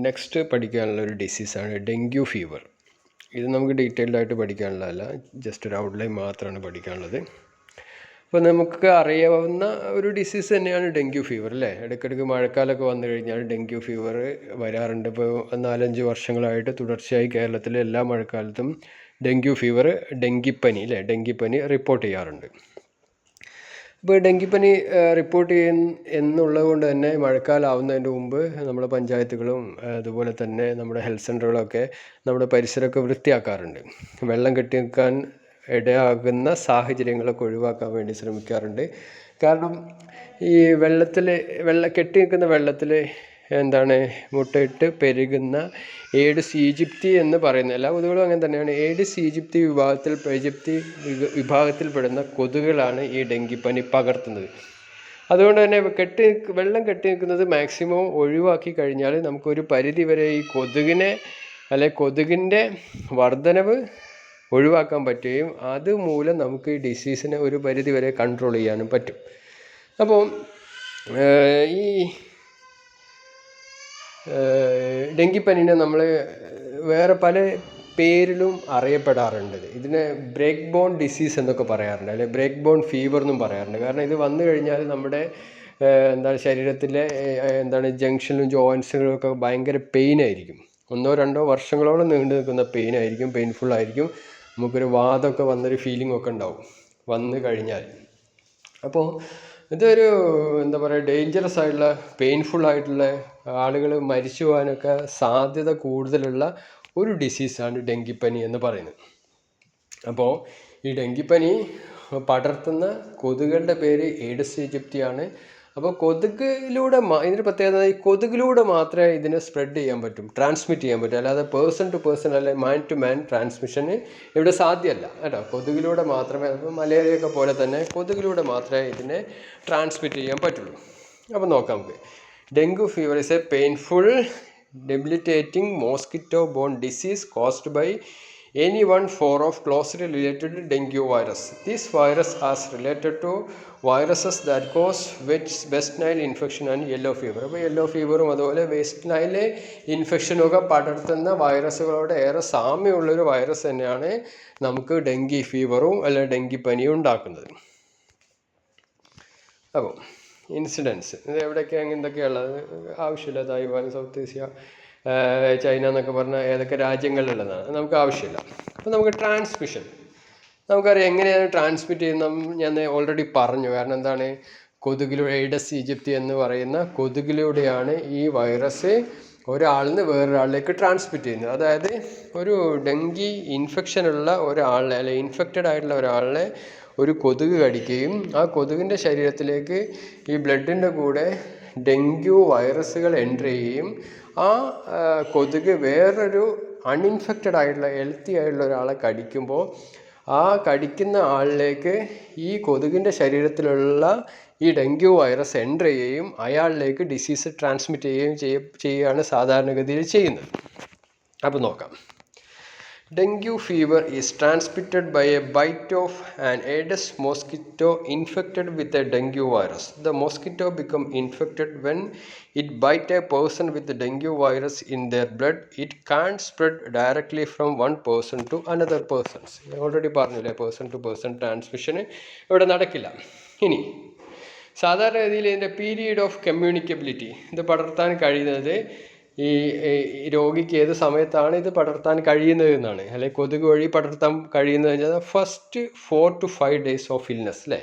Next പഠിക്കാനുള്ള ഒരു ഡിസീസാണ് dengue fever. ഇത് നമുക്ക് ഡീറ്റെയിൽഡായിട്ട് പഠിക്കാനുള്ളതല്ല, ജസ്റ്റ് ഒരു ഔട്ട്ലൈൻ മാത്രമാണ് പഠിക്കാനുള്ളത്. അപ്പോൾ നമുക്ക് അറിയാവുന്ന ഒരു ഡിസീസ് തന്നെയാണ് ഡെങ്കു ഫീവർ അല്ലേ. ഇടയ്ക്കിടയ്ക്ക് മഴക്കാലമൊക്കെ വന്നു കഴിഞ്ഞാൽ ഡെങ്കു ഫീവർ വരാറുണ്ട്. ഇപ്പോൾ 4-5 വർഷങ്ങളായിട്ട് തുടർച്ചയായി കേരളത്തിലെ എല്ലാ മഴക്കാലത്തും ഡെങ്കു ഫീവർ, ഡെങ്കിപ്പനി റിപ്പോർട്ട് ചെയ്യാറുണ്ട്. ഇപ്പോൾ ഡെങ്കിപ്പനി റിപ്പോർട്ട് എന്നുള്ളത് കൊണ്ട് തന്നെ മഴക്കാലം ആവുന്നതിന് മുമ്പ് നമ്മുടെ പഞ്ചായത്തുകളും അതുപോലെ തന്നെ നമ്മുടെ ഹെൽത്ത് സെൻ്ററുകളൊക്കെ നമ്മുടെ പരിസരമൊക്കെ വൃത്തിയാക്കാറുണ്ട്. വെള്ളം കെട്ടി നിൽക്കാൻ ഇടയാകുന്ന സാഹചര്യങ്ങളൊക്കെ ഒഴിവാക്കാൻ വേണ്ടി ശ്രമിക്കാറുണ്ട്. കാരണം ഈ കെട്ടി നിൽക്കുന്ന വെള്ളത്തിൽ മുട്ടയിട്ട് പെരുകുന്ന ഏഡിസ് ഈജിപ്തി എന്ന് പറയുന്ന എല്ലാ കൊതുകുകളും അങ്ങനെ തന്നെയാണ്. ഏഡിസ് ഈജിപ്തി വിഭാഗത്തിൽപ്പെടുന്ന കൊതുകുകളാണ് ഈ ഡെങ്കിപ്പനി പകർത്തുന്നത്. അതുകൊണ്ട് തന്നെ വെള്ളം കെട്ടി നിൽക്കുന്നത് മാക്സിമം ഒഴിവാക്കി കഴിഞ്ഞാൽ നമുക്കൊരു പരിധി വരെ ഈ കൊതുകിൻ്റെ വർധനവ് ഒഴിവാക്കാൻ പറ്റുകയും അതുമൂലം നമുക്ക് ഈ ഡിസീസിനെ ഒരു പരിധി വരെ കൺട്രോൾ ചെയ്യാനും പറ്റും. അപ്പോൾ ഈ ഡെങ്കിപ്പനിനെ നമ്മൾ വേറെ പല പേരിലും അറിയപ്പെടാറുണ്ട്. ഇതിനെ ബ്രേക്ക് ബോൺ ഡിസീസ് എന്നൊക്കെ പറയാറുണ്ട്, അല്ലെങ്കിൽ ബ്രേക്ക് ബോൺ ഫീവർ എന്നും പറയാറുണ്ട്. കാരണം ഇത് വന്നു കഴിഞ്ഞാൽ നമ്മുടെ ശരീരത്തിലെ ജംഗ്ഷനിലും ജോയിൻസിലും ഒക്കെ ഭയങ്കര പെയിനായിരിക്കും. 1-2 വർഷങ്ങളോളം നീണ്ടു നിൽക്കുന്ന പെയിൻഫുള്ളായിരിക്കും. നമുക്കൊരു വാദമൊക്കെ വന്നൊരു ഫീലിംഗ് ഒക്കെ ഉണ്ടാവും വന്നു കഴിഞ്ഞാൽ. അപ്പോൾ ഇതൊരു ഡേഞ്ചറസ് ആയിട്ടുള്ള പെയിൻഫുള്ളായിട്ടുള്ള ആളുകൾ മരിച്ചു പോകാനൊക്കെ സാധ്യത കൂടുതലുള്ള ഒരു ഡിസീസാണ് ഡെങ്കിപ്പനി എന്ന് പറയുന്നത്. അപ്പോൾ ഈ ഡെങ്കിപ്പനി പടർത്തുന്ന കൊതുകുകളുടെ പേര് ഏഡിസ് ഈജിപ്തിയാണ്. അപ്പോൾ ഇതിൻ്റെ പ്രത്യേകത ഈ കൊതുകിലൂടെ മാത്രമേ ഇതിനെ ട്രാൻസ്മിറ്റ് ചെയ്യാൻ പറ്റും. അല്ലാതെ പേഴ്സൺ ടു പേഴ്സൺ അല്ലെങ്കിൽ മാൻ ടു മാൻ ട്രാൻസ്മിഷന് ഇവിടെ സാധ്യമല്ല കേട്ടോ. കൊതുകിലൂടെ മാത്രമേ, മലേറിയൊക്കെ പോലെ തന്നെ കൊതുകിലൂടെ മാത്രമേ ഇതിനെ ട്രാൻസ്മിറ്റ് ചെയ്യാൻ പറ്റുള്ളൂ. അപ്പോൾ നോക്കാം നമുക്ക്. Dengue fever is A painful debilitating mosquito-borne disease caused by any one form of closely related dengue virus. This virus is related to viruses that cause West Nile infection and yellow fever. അപ്പോൾ yellow ഫീവറും അതുപോലെ west Nile ഇൻഫെക്ഷനൊക്കെ പടർത്തുന്ന വൈറസുകളോട് ഏറെ സാമ്യമുള്ളൊരു virus തന്നെയാണ് നമുക്ക് dengue ഫീവറും അല്ലെങ്കിൽ ഡെങ്കിപ്പനിയും ഉണ്ടാക്കുന്നത്. അപ്പോൾ incidents ഇത് എവിടെയൊക്കെയാണ് എന്തൊക്കെയുള്ളത് ആവശ്യമില്ല. തായ്വാൻ, സൗത്ത് ഏഷ്യ, ചൈന എന്നൊക്കെ പറഞ്ഞാൽ ഏതൊക്കെ രാജ്യങ്ങളിലുള്ളതാണ്, നമുക്ക് ആവശ്യമില്ല. അപ്പോൾ നമുക്ക് ട്രാൻസ്മിഷൻ നമുക്കറിയാം എങ്ങനെയാണ് ട്രാൻസ്മിറ്റ് ചെയ്യുന്നത്. ഞാൻ ഓൾറെഡി പറഞ്ഞു. കാരണം കൊതുകിലൂടെ ഏഡിസ് ഈജിപ്തി എന്ന് പറയുന്ന കൊതുകിലൂടെയാണ് ഈ വൈറസ് ഒരാളിൽ നിന്ന് വേറൊരാളിലേക്ക് ട്രാൻസ്മിറ്റ് ചെയ്യുന്നത്. അതായത് ഒരു ഡെങ്കി ഇൻഫെക്ഷനുള്ള ഒരാളിനെ അല്ലെങ്കിൽ ഇൻഫെക്റ്റഡ് ആയിട്ടുള്ള ഒരാളിനെ ഒരു കൊതുക് കടിക്കുകയും ആ കൊതുകിൻ്റെ ശരീരത്തിലേക്ക് ഈ ബ്ലഡിൻ്റെ കൂടെ ഡെങ്കു വൈറസുകൾ എൻ്റർ ചെയ്യുകയും ആ കൊതുക് വേറൊരു അൺഇൻഫെക്റ്റഡ് ആയിട്ടുള്ള ഹെൽത്തി ആയിട്ടുള്ള ഒരാളെ കടിക്കുമ്പോൾ ആ കടിക്കുന്ന ആളിലേക്ക് ഈ കൊതുകിൻ്റെ ശരീരത്തിലുള്ള ഈ ഡെങ്കു വൈറസ് എൻ്റർ ചെയ്യുകയും അയാളിലേക്ക് ഡിസീസ് ട്രാൻസ്മിറ്റ് ചെയ്യുകയാണ് സാധാരണഗതിയിൽ ചെയ്യുന്നത്. അപ്പോൾ നോക്കാം. Dengue fever is transmitted by a bite of an Aedes mosquito infected with a dengue virus. The mosquito becomes infected when it bites a person with the dengue virus in their blood. It can't spread directly from one person to another person. Already പറഞ്ഞില്ലേ, person to person transmission ഇവിടെ നടക്കില്ല. ഇനി സാധാരണഗതിയിൽ ഇതിൻ്റെ period of കമ്മ്യൂണിക്കബിലിറ്റി, ഇത് പടർത്താൻ കഴിയുന്നത് ഈ രോഗിക്ക് ഏത് സമയത്താണ് ഇത് പടർത്താൻ കഴിയുന്നത് എന്നാണ്, അല്ലെങ്കിൽ കൊതുക് വഴി പടർത്താൻ കഴിയുന്നത് വെച്ചാൽ first 4 to 5 days of illness അല്ലേ.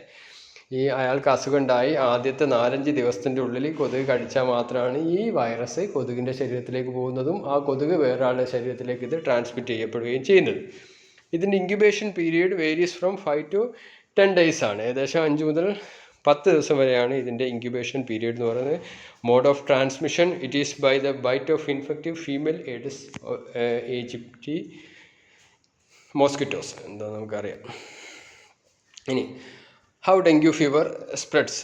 ഈ അയാൾക്ക് അസുഖം ഉണ്ടായി ആദ്യത്തെ 4-5 ദിവസത്തിൻ്റെ ഉള്ളിൽ കൊതുക് കടിച്ചാൽ മാത്രമാണ് ഈ വൈറസ് കൊതുകിൻ്റെ ശരീരത്തിലേക്ക് പോകുന്നതും ആ കൊതുക് വേറൊരാളുടെ ശരീരത്തിലേക്ക് ഇത് ട്രാൻസ്മിറ്റ് ചെയ്യപ്പെടുകയും ചെയ്യുന്നത്. ഇതിൻ്റെ incubation period varies from 5 to 10 days ആണ്. ഏകദേശം 5 മുതൽ 10 ദിവസം വരെയാണ് ഇതിൻ്റെ ഇൻക്യുബേഷൻ പീരീഡ് എന്ന് പറയുന്നത്. Mode of transmission it is by the bite of infective female Aedes aegypti mosquitoes എന്താ നമുക്കറിയാം. ഇനി how dengue fever spreads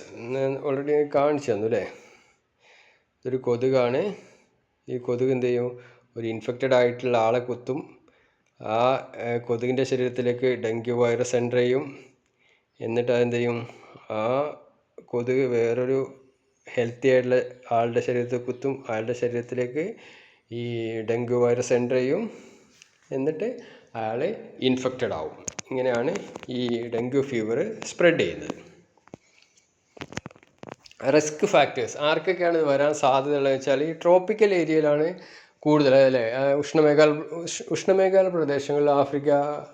already കാണിച്ചു തന്നു അല്ലേ. ഇതൊരു കൊതുകാണ്. ഈ കൊതുക് എന്ത് ചെയ്യും, ഒരു ഇൻഫെക്റ്റഡ് ആയിട്ടുള്ള ആളെ കുത്തും. ആ കൊതുകിൻ്റെ ശരീരത്തിലേക്ക് ഡെങ്കു വൈറസ് എൻ്റർ ചെയ്യും. എന്നിട്ട് അതെന്ത് ചെയ്യും, ആ കൊതുക് വേറൊരു ഹെൽത്തി ആയിട്ടുള്ള ആളുടെ ശരീരത്തിൽ കുത്തും. അയാളുടെ ശരീരത്തിലേക്ക് ഈ ഡെങ്കു വൈറസ് എൻ്റർ ചെയ്യും, എന്നിട്ട് അയാൾ ഇൻഫെക്റ്റഡ് ആവും. ഇങ്ങനെയാണ് ഈ ഡെങ്കു ഫീവർ സ്പ്രെഡ് ചെയ്യുന്നത്. റിസ്ക് ഫാക്ടേഴ്സ് ആർക്കൊക്കെയാണ് ഇത് വരാൻ സാധ്യതയുള്ളത് വെച്ചാൽ, ഈ ട്രോപ്പിക്കൽ ഏരിയയിലാണ് കൂടുതൽ അല്ലേ, ഉഷ്ണമേഖല പ്രദേശങ്ങളിൽ, ആഫ്രിക്ക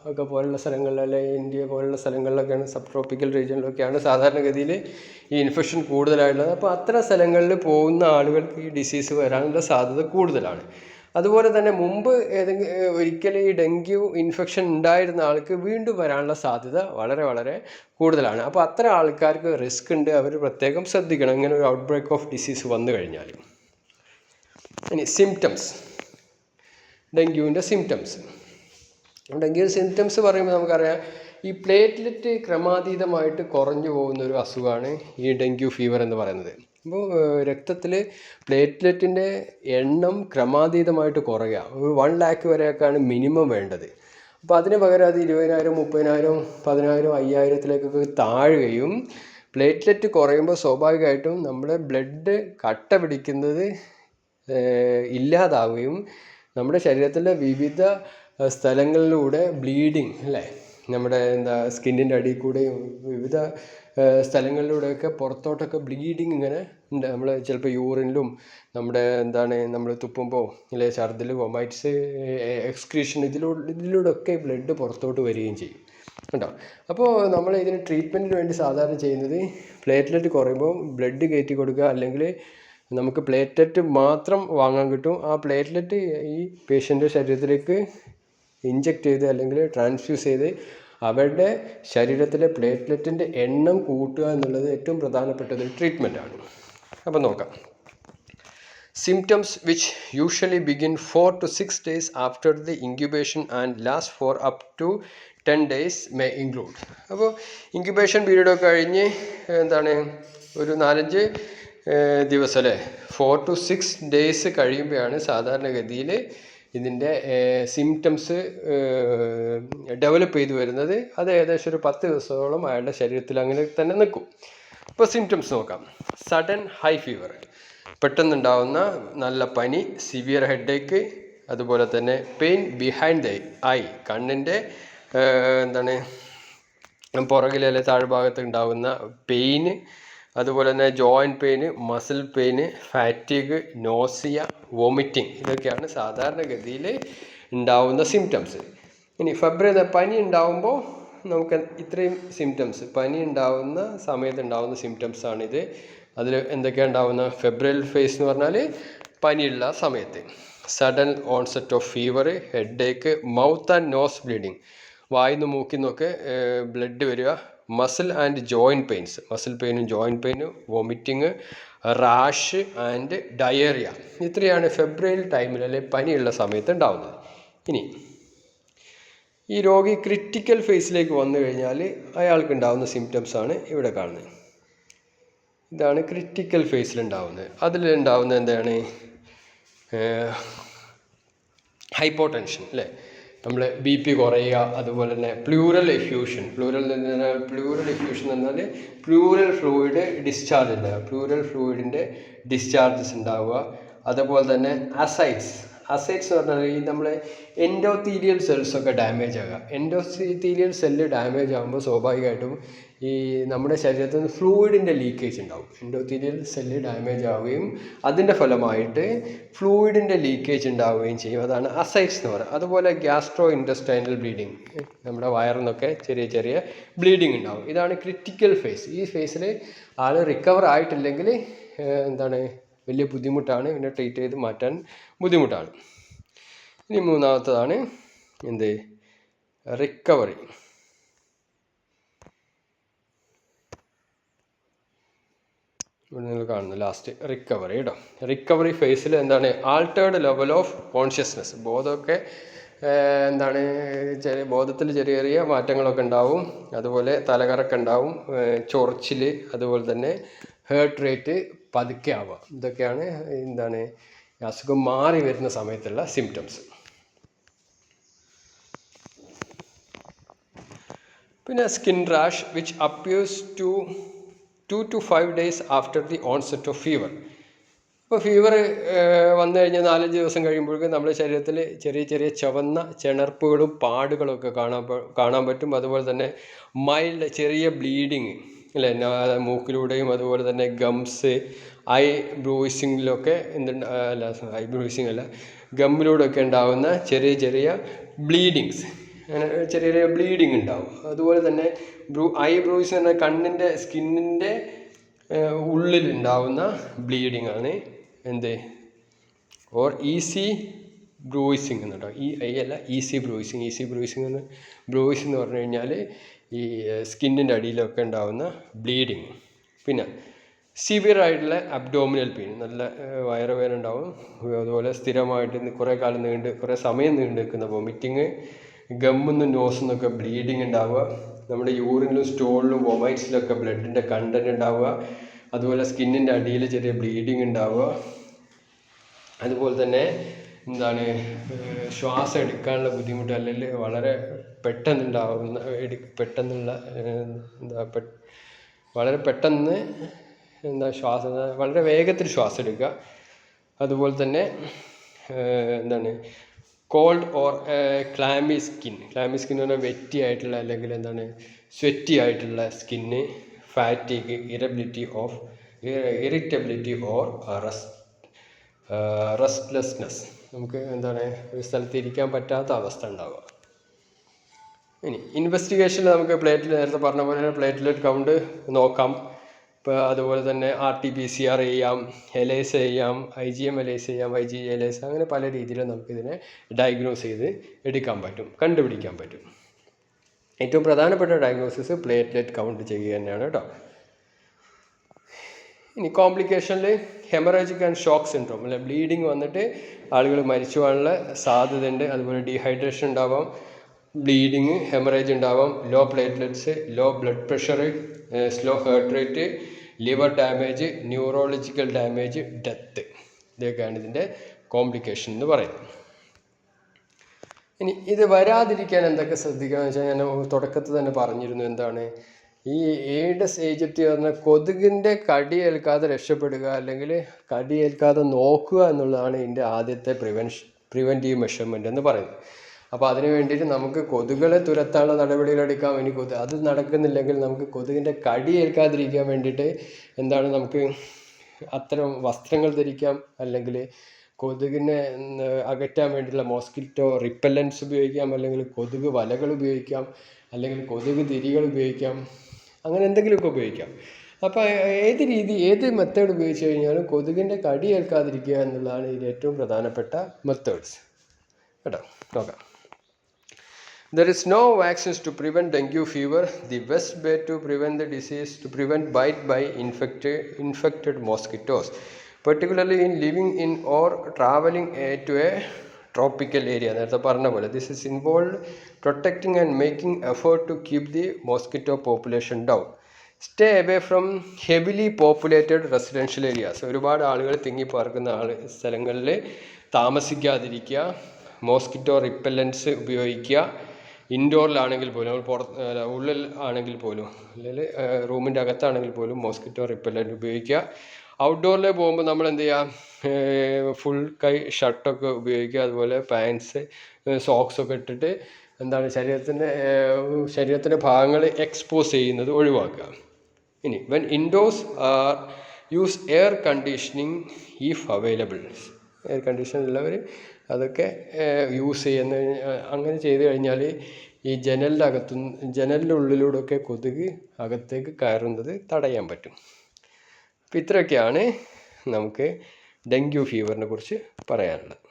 ഒക്കെ പോലുള്ള സ്ഥലങ്ങളിൽ, അല്ലെ ഇന്ത്യ പോലുള്ള സ്ഥലങ്ങളിലൊക്കെയാണ്, സബ് ട്രോപ്പിക്കൽ റീജിയനിലൊക്കെയാണ് സാധാരണഗതിയിൽ ഈ ഇൻഫെക്ഷൻ കൂടുതലായിട്ടുള്ളത്. അപ്പോൾ അത്തരം സ്ഥലങ്ങളിൽ പോകുന്ന ആളുകൾക്ക് ഈ ഡിസീസ് വരാനുള്ള സാധ്യത കൂടുതലാണ്. അതുപോലെ തന്നെ മുമ്പ് ഒരിക്കലും ഈ ഡെങ്കു ഇൻഫെക്ഷൻ ഉണ്ടായിരുന്ന ആൾക്ക് വീണ്ടും വരാനുള്ള സാധ്യത വളരെ വളരെ കൂടുതലാണ്. അപ്പോൾ അത്തരം ആൾക്കാർക്ക് റിസ്ക് ഉണ്ട്, അവർ പ്രത്യേകം ശ്രദ്ധിക്കണം ഇങ്ങനെ ഒരു ഔട്ട് ബ്രേക്ക് ഓഫ് ഡിസീസ് വന്നു കഴിഞ്ഞാൽ. ഇനി സിംറ്റംസ്, ഡെങ്കുവിൻ്റെ സിംറ്റംസ്. ഡെങ്കു സിംറ്റംസ് പറയുമ്പോൾ നമുക്കറിയാം, ഈ പ്ലേറ്റ്ലെറ്റ് ക്രമാതീതമായിട്ട് കുറഞ്ഞു പോകുന്ന ഒരു അസുഖമാണ് ഈ ഡെങ്കു ഫീവർ എന്ന് പറയുന്നത്. അപ്പോൾ രക്തത്തിൽ പ്ലേറ്റ്ലെറ്റിൻ്റെ എണ്ണം ക്രമാതീതമായിട്ട് കുറയുക, ഒരു 1 lakh വരെയൊക്കെയാണ് മിനിമം വേണ്ടത്. അപ്പോൾ അതിന് പകരം അത് 20,000, 30,000, 10,000, 5,000 താഴുകയും, പ്ലേറ്റ്ലെറ്റ് കുറയുമ്പോൾ സ്വാഭാവികമായിട്ടും നമ്മുടെ ബ്ലഡ് കട്ട പിടിക്കുന്നത് ഇല്ലാതാവുകയും നമ്മുടെ ശരീരത്തിലെ വിവിധ സ്ഥലങ്ങളിലൂടെ ബ്ലീഡിങ്, അല്ലേ, നമ്മുടെ സ്കിന്നിൻ്റെ അടിയിൽ കൂടെയും വിവിധ സ്ഥലങ്ങളിലൂടെയൊക്കെ പുറത്തോട്ടൊക്കെ ബ്ലീഡിങ് ഇങ്ങനെ ഉണ്ട്. നമ്മൾ ചിലപ്പോൾ യൂറിനിലും നമ്മുടെ നമ്മൾ തുപ്പുമ്പോൾ അല്ലെ ഛർദിൽ, വൊമൈറ്റ്സ്, എക്സ്ക്രീഷൻ, ഇതിലൂടെയൊക്കെ ബ്ലഡ് പുറത്തോട്ട് വരികയും ചെയ്യും കേട്ടോ. അപ്പോൾ നമ്മൾ ഇതിന് ട്രീറ്റ്മെൻറ്റിന് വേണ്ടി സാധാരണ ചെയ്യുന്നത്, പ്ലേറ്റ്ലെറ്റ് കുറയുമ്പോൾ ബ്ലഡ് കയറ്റി കൊടുക്കുക, അല്ലെങ്കിൽ നമുക്ക് പ്ലേറ്റ്ലെറ്റ് മാത്രം വാങ്ങാൻ കിട്ടും. ആ പ്ലേറ്റ്ലെറ്റ് ഈ പേഷ്യൻ്റെ ശരീരത്തിലേക്ക് ഇഞ്ചെക്റ്റ് ചെയ്ത് അല്ലെങ്കിൽ ട്രാൻസ്ഫ്യൂസ് ചെയ്ത് അവരുടെ ശരീരത്തിലെ പ്ലേറ്റ്ലെറ്റിൻ്റെ എണ്ണം കൂട്ടുക എന്നുള്ളത് ഏറ്റവും പ്രധാനപ്പെട്ട ഒരു ട്രീറ്റ്മെൻറ്റാണ്. അപ്പോൾ നോക്കാം. Symptoms which usually begin 4 to 6 days after the incubation and last for up to 10 days may include. അപ്പോൾ ഇൻക്യുബേഷൻ പീരീഡൊക്കെ കഴിഞ്ഞ് ഒരു 4-5 ദിവസം, അല്ലേ, 4 to 6 days കഴിയുമ്പോഴാണ് സാധാരണഗതിയിൽ ഇതിൻ്റെ സിംറ്റംസ് ഡെവലപ്പ് ചെയ്ത് വരുന്നത്. അത് ഏകദേശം ഒരു 10 ദിവസത്തോളം അയാളുടെ ശരീരത്തിൽ അങ്ങനെ തന്നെ നിൽക്കും. ഇപ്പോൾ സിംറ്റംസ് നോക്കാം. സഡൻ ഹൈ ഫീവർ, പെട്ടെന്നുണ്ടാവുന്ന നല്ല പനി, സിവിയർ ഹെഡേക്ക്, അതുപോലെ തന്നെ പെയിൻ ബിഹൈൻഡ് ദ ഐ, കണ്ണിൻ്റെ പുറകിലെ അല്ലെ താഴ്ഭാഗത്ത് ഉണ്ടാകുന്ന പെയിന്, അതുപോലെ തന്നെ joint pain, muscle pain, fatigue, nausea, vomiting, ഇതൊക്കെയാണ് സാധാരണഗതിയിൽ ഉണ്ടാവുന്ന സിംറ്റംസ്. ഇനി പനി ഉണ്ടാവുമ്പോൾ നമുക്ക് ഇത്രയും സിംറ്റംസ്, പനി ഉണ്ടാവുന്ന സമയത്ത് ഉണ്ടാവുന്ന സിംറ്റംസാണിത്. അതിൽ എന്തൊക്കെയാണ് ഉണ്ടാവുന്ന? ഫെബ്രൈൽ ഫേസ് എന്ന് പറഞ്ഞാൽ പനിയുള്ള സമയത്ത്, sudden onset of fever, headache, mouth and nose bleeding, വായിന്ന് മൂക്കിന്നൊക്കെ ബ്ലഡ് വരിക, muscle and joint pains, muscle പെയിനും ജോയിൻറ്റ് പെയിനും, വോമിറ്റിങ്, റാഷ് ആൻഡ് ഡയേറിയ. ഇത്രയാണ് ഫെബ്രുവരി ടൈമിൽ അല്ലെ പനിയുള്ള സമയത്ത് ഉണ്ടാവുന്നത്. ഇനി ഈ രോഗി ക്രിട്ടിക്കൽ ഫേസിലേക്ക് വന്നു കഴിഞ്ഞാൽ അയാൾക്ക് ഉണ്ടാകുന്ന സിംറ്റംസാണ് ഇവിടെ കാണുന്നത്. ഇതാണ് ക്രിട്ടിക്കൽ ഫേസിലുണ്ടാവുന്നത്. അതിലുണ്ടാവുന്നത് എന്താണ്? ഹൈപ്പോടെൻഷൻ, അല്ലേ, നമ്മൾ BP കുറയുക, അതുപോലെ തന്നെ പ്ലൂറൽ എഫ്യൂഷൻ എന്ന് പറഞ്ഞാൽ പ്ലൂറൽ ഫ്ലൂയിഡ് ഡിസ്ചാർജ് ഉണ്ടാവുക, പ്ലൂറൽ ഫ്ലൂയിഡിൻ്റെ ഡിസ്ചാർജസ് ഉണ്ടാവുക. അതുപോലെ തന്നെ അസൈറ്റ്സ് എന്ന് പറഞ്ഞാൽ ഈ നമ്മളെ എൻഡോത്തീലിയൽ സെൽസൊക്കെ ഡാമേജ് ആകുക. എൻഡോത്തീലിയൽ സെല്ല് ഡാമേജ് ആകുമ്പോൾ സ്വാഭാവികമായിട്ടും ഈ നമ്മുടെ ശരീരത്തിൽ നിന്ന് ഫ്ലൂയിഡിൻ്റെ ലീക്കേജ് ഉണ്ടാവും. എൻഡോത്തീലിയൽ സെല്ല് ഡാമേജ് ആവുകയും അതിൻ്റെ ഫലമായിട്ട് ഫ്ലൂയിഡിൻ്റെ ലീക്കേജ് ഉണ്ടാവുകയും ചെയ്യും. അതാണ് അസൈറ്റ്സ് എന്ന് പറയുന്നത്. അതുപോലെ ഗ്യാസ്ട്രോ ഇൻറ്റസ്റ്റൈനൽ ബ്ലീഡിങ്, നമ്മുടെ വയറിൽ നിന്നൊക്കെ ചെറിയ ചെറിയ ബ്ലീഡിങ് ഉണ്ടാവും. ഇതാണ് ക്രിട്ടിക്കൽ ഫേസ്. ഈ ഫേസിൽ ആൾ റിക്കവർ ആയിട്ടില്ലെങ്കിൽ വലിയ ബുദ്ധിമുട്ടാണ്, പിന്നെ ട്രീറ്റ് ചെയ്ത് മാറ്റാൻ ബുദ്ധിമുട്ടാണ്. ഇനി മൂന്നാമത്തതാണ് റിക്കവറി. ഇവിടെ നിങ്ങൾ കാണുന്നു ലാസ്റ്റ് റിക്കവറി കേട്ടോ. റിക്കവറി ഫേസിൽ ആൾട്ടേർഡ് ലെവൽ ഓഫ് കോൺഷ്യസ്നെസ്, ബോധമൊക്കെ ബോധത്തിൽ ചെറിയ ചെറിയ മാറ്റങ്ങളൊക്കെ ഉണ്ടാവും. അതുപോലെ തലകറക്കം ഉണ്ടാവും, ചൊറിച്ചിൽ, അതുപോലെ തന്നെ ഹേർട്ട് റേറ്റ് പതുക്കെ ആവുക. ഇതൊക്കെയാണ് അസുഖം മാറി വരുന്ന സമയത്തുള്ള സിംറ്റംസ്. പിന്നെ skin rash which appears 2 to 5 days after the onset of fever. അപ്പോൾ ഫീവർ വന്നു കഴിഞ്ഞാൽ 4-5 ദിവസം കഴിയുമ്പോഴേക്കും നമ്മുടെ ശരീരത്തിൽ ചെറിയ ചെറിയ ചുവന്ന ചിണർപ്പുകളും പാടുകളൊക്കെ കാണാൻ പറ്റും. അതുപോലെ തന്നെ മൈൽഡ് ചെറിയ ബ്ലീഡിങ് അല്ലേ, മൂക്കിലൂടെയും അതുപോലെ തന്നെ ഗംസ്, ഐ ബ്രൂയിസിങ്ങിലൊക്കെ ഐ ബ്രൂയിസിങ് അല്ല, ഗമ്മിലൂടെയൊക്കെ ഉണ്ടാകുന്ന ചെറിയ ചെറിയ ബ്ലീഡിങ്സ്, അങ്ങനെ ചെറിയ ചെറിയ ബ്ലീഡിങ് ഉണ്ടാവും. അതുപോലെ തന്നെ ഐ ബ്രൂയിസ് എന്ന കണ്ണിൻ്റെ സ്കിന്നിൻ്റെ ഉള്ളിലുണ്ടാവുന്ന ബ്ലീഡിങ് ആണ് എന്ത്, ഓർ ഈസി ബ്രൂയിസിങ് എന്നുണ്ടോ, ഐ അല്ല, ഈസി ബ്രൂയിസിങ്. ഈസി ബ്രൂയിസിങ് എന്ന് പറഞ്ഞു കഴിഞ്ഞാൽ ഈ സ്കിന്നിൻ്റെ അടിയിലൊക്കെ ഉണ്ടാവുന്ന ബ്ലീഡിങ്. പിന്നെ സിവിയർ ആയിട്ടുള്ള അബ്ഡോമിനൽ പെയിൻ, നല്ല വയറുവേദന ഉണ്ടാവും. അതുപോലെ സ്ഥിരമായിട്ട് കുറേ സമയം നീണ്ടു നിൽക്കുന്ന വൊമിറ്റിങ്, ഗമ്മിന്നും നോസിന്നൊക്കെ ബ്ലീഡിങ് ഉണ്ടാവുക, നമ്മുടെ യൂറിനിലും സ്റ്റോളിലും വൊമൈറ്റ്സിലൊക്കെ ബ്ലഡിൻ്റെ കണ്ടൻറ്റ് ഉണ്ടാവുക, അതുപോലെ സ്കിന്നിൻ്റെ അടിയിൽ ചെറിയ ബ്ലീഡിങ് ഉണ്ടാവുക. അതുപോലെ തന്നെ എന്താണ്, ശ്വാസം എടുക്കാനുള്ള ബുദ്ധിമുട്ട്, അല്ലെങ്കിൽ വളരെ വളരെ വേഗത്തിൽ ശ്വാസം എടുക്കുക. അതുപോലെ തന്നെ എന്താണ്, കോൾഡ് ഓർ ക്ലാമി സ്കിൻ എന്ന് പറഞ്ഞാൽ വെറ്റി ആയിട്ടുള്ള അല്ലെങ്കിൽ എന്താണ് സ്വെറ്റി ആയിട്ടുള്ള skin, fatigue, irritability or restlessness, നമുക്ക് എന്താണ് ഒരു സ്ഥലത്ത് ഇരിക്കാൻ പറ്റാത്ത അവസ്ഥ ഉണ്ടാവുക. ഇനി ഇൻവെസ്റ്റിഗേഷനിൽ നമുക്ക് നേരത്തെ പറഞ്ഞ പോലെ പ്ലേറ്റ്ലെറ്റ് കൗണ്ട് നോക്കാം. ഇപ്പോൾ അതുപോലെ തന്നെ RT-PCR ചെയ്യാം, എലൈസ ചെയ്യാം, IgM എലൈസ ചെയ്യാം, IgE എലൈസ, അങ്ങനെ പല രീതിയിലും നമുക്കിതിനെ ഡയഗ്നോസ് ചെയ്ത് കണ്ടുപിടിക്കാൻ പറ്റും. ഏറ്റവും പ്രധാനപ്പെട്ട ഡയഗ്നോസിസ് പ്ലേറ്റ്ലെറ്റ് കൗണ്ട് ചെയ്യുക തന്നെയാണ് കേട്ടോ. ഇനി കോംപ്ലിക്കേഷനിൽ ഹെമറേജിക് ആൻഡ് ഷോക്ക് സിൻഡ്രോം, അല്ലെ ബ്ലീഡിങ് വന്നിട്ട് ആളുകൾ മരിച്ചു പോകാനുള്ള സാധ്യതയുണ്ട്. അതുപോലെ ഡീഹൈഡ്രേഷൻ ഉണ്ടാവാം, ബ്ലീഡിങ്, ഹെമറേജ് ഉണ്ടാവാം, low platelets, low blood pressure, slow heart rate, liver damage, neurological damage, death, ഇതൊക്കെയാണ് ഇതിൻ്റെ കോംപ്ലിക്കേഷൻ എന്ന് പറയുന്നത്. ഇനി ഇത് വരാതിരിക്കാൻ എന്തൊക്കെ ശ്രദ്ധിക്കുക എന്ന് വെച്ചാൽ, ഞാൻ തുടക്കത്തിൽ തന്നെ പറഞ്ഞിരുന്നു, എന്താണ് ഈ ഏഡസ് ഈജിപ്തി പറഞ്ഞ കൊതുകിൻ്റെ കടിയേൽക്കാതെ രക്ഷപ്പെടുക, അല്ലെങ്കിൽ കടിയേൽക്കാതെ നോക്കുക എന്നുള്ളതാണ് ഇതിൻ്റെ ആദ്യത്തെ പ്രിവെൻറ്റീവ് മെഷർമെൻ്റ് എന്ന് പറയുന്നത്. അപ്പോൾ അതിന് വേണ്ടിയിട്ട് നമുക്ക് കൊതുകുകളെ തുരത്താനുള്ള നടപടികളെടുക്കാം. ഇനി അത് നടക്കുന്നില്ലെങ്കിൽ നമുക്ക് കൊതുകിൻ്റെ കടി ഏൽക്കാതിരിക്കാൻ വേണ്ടിയിട്ട് എന്താണ്, നമുക്ക് അത്തരം വസ്ത്രങ്ങൾ ധരിക്കാം, അല്ലെങ്കിൽ കൊതുകിനെ അകറ്റാൻ വേണ്ടിയിട്ടുള്ള മോസ്കിറ്റോ റിപ്പല്ലൻസ് ഉപയോഗിക്കാം, അല്ലെങ്കിൽ കൊതുക് വലകൾ ഉപയോഗിക്കാം, അല്ലെങ്കിൽ കൊതുക് തിരികൾ ഉപയോഗിക്കാം, അങ്ങനെ എന്തെങ്കിലുമൊക്കെ ഉപയോഗിക്കാം. അപ്പോൾ ഏത് മെത്തേഡ് ഉപയോഗിച്ച് കഴിഞ്ഞാലും കൊതുകിൻ്റെ കടി ഏൽക്കാതിരിക്കുക എന്നുള്ളതാണ് ഇതിൽ ഏറ്റവും പ്രധാനപ്പെട്ട മെത്തേഡ്സ് കേട്ടോ. നോക്കാം. There is no vaccines to prevent dengue fever. The best way to prevent the disease to prevent bite by infected mosquitoes, particularly in living in or traveling to a tropical area. നേരത്തെ പറഞ്ഞ പോലെ this is involved protecting and making effort to keep the mosquito population down. Stay away from heavily populated residential areas. ഒരുപാട് ആളുകൾ തിങ്ങിപ്പാർക്കുന്ന സ്ഥലങ്ങളിൽ താമസിക്കാതിരിക്കുക. Mosquito repellents ഉപയോഗിക്കുക. ഇൻഡോറിലാണെങ്കിൽ പോലും, ഉള്ളിൽ ആണെങ്കിൽ പോലും, അല്ലെങ്കിൽ റൂമിൻ്റെ അകത്താണെങ്കിൽ പോലും മോസ്കിറ്റോ റിപ്പല്ലൻ്റ് ഉപയോഗിക്കുക. ഔട്ട്ഡോറിൽ പോകുമ്പോൾ നമ്മൾ എന്ത് ചെയ്യുക, ഫുൾ കൈ ഷർട്ടൊക്കെ ഉപയോഗിക്കുക. അതുപോലെ പാൻസ്, സോക്സൊക്കെ ഇട്ടിട്ട് എന്താണ് ശരീരത്തിൻ്റെ ഭാഗങ്ങൾ എക്സ്പോസ് ചെയ്യുന്നത് ഒഴിവാക്കുക. ഇനി when indoors use air conditioning if available. Air condition ഉള്ളവർ അതൊക്കെ യൂസ് ചെയ്യുന്ന, അങ്ങനെ ചെയ്ത് കഴിഞ്ഞാൽ ഈ ജനലിൻ്റെ ഉള്ളിലൂടെയൊക്കെ കൊതുക് അകത്തേക്ക് കയറുന്നത് തടയാൻ പറ്റും. അപ്പോൾ ഇത്രയൊക്കെയാണ് നമുക്ക് ഡെങ്കു ഫീവറിനെ കുറിച്ച് പറയാനുള്ളത്.